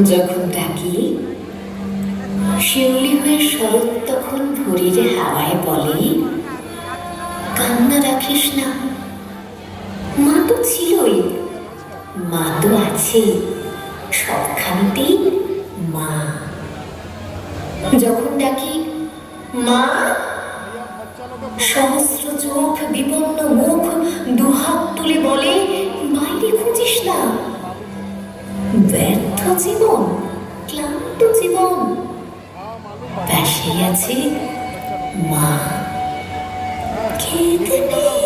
যখন ডাকি শিউলি হয়ে শরৎ তখন ভোরের হাওয়ায় বলে, কান্না রাখিস না, মা তো ছিলই, মা তো আছে সবখানেতেই মা। যখন ডাকি মা, সহস্র চোখ বিপন্ন মুখ দুহাত তুলে বলে, বাইরে খুঁজিস না, ব্যর্থ জীবন, ক্লান্ত জীবন, পাশে আছে মা। খেতে নেই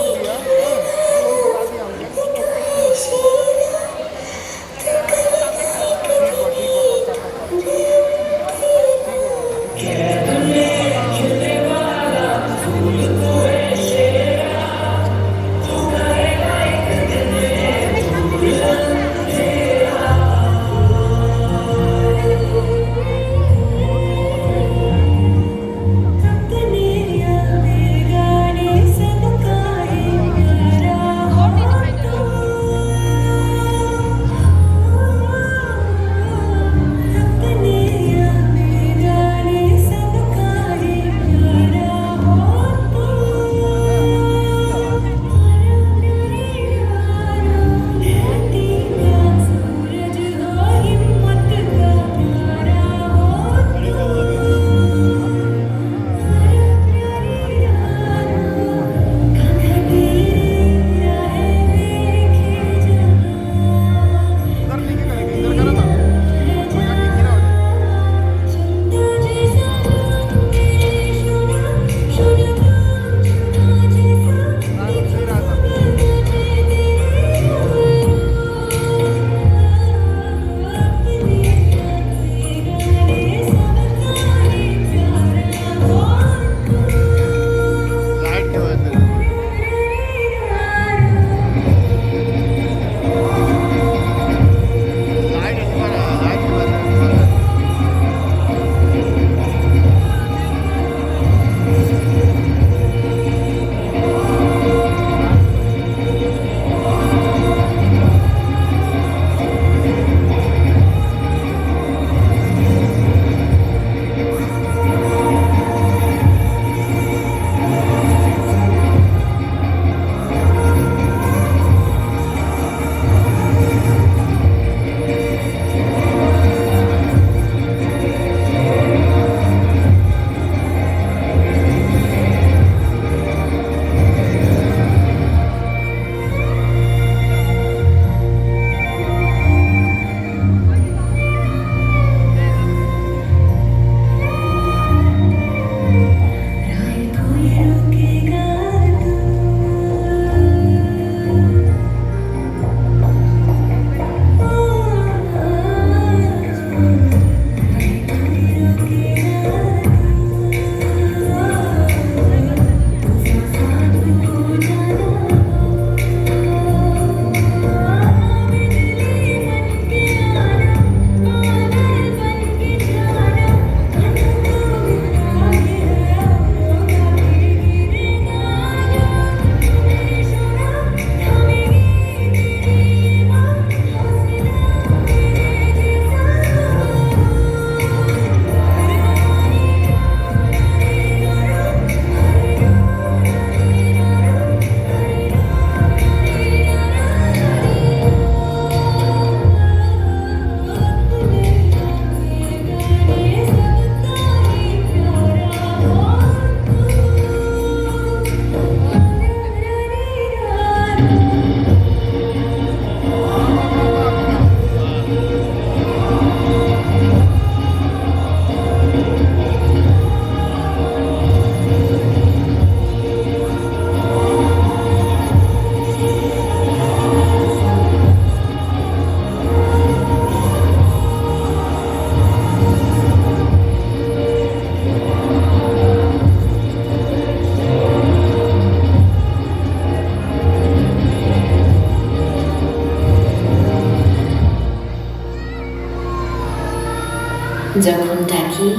যখন ডাকি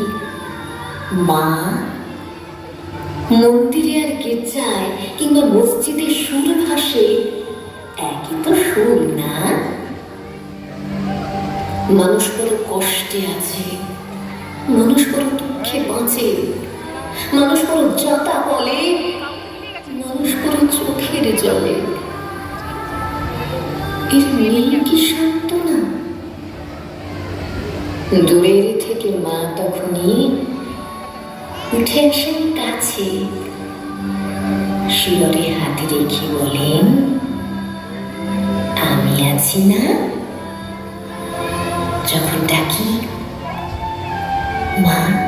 মা, মন্দিরে আর গির্জায় কিংবা মসজিদে সুর ভাসে, একই তো সুর না? মানুষ বড় কষ্টে আছে, মানুষ বড় দুঃখে বাঁচে, মানুষ বড় যাতা বলে, মানুষ বড় চোখের জলে। এর নেই কি সান্ত্বনা? দূরের থেকে মা তখনই উঠে আসেন কাছে, শিয়রে হাত রেখে বলেন, আমি আছি না? যখন ডাকি মা,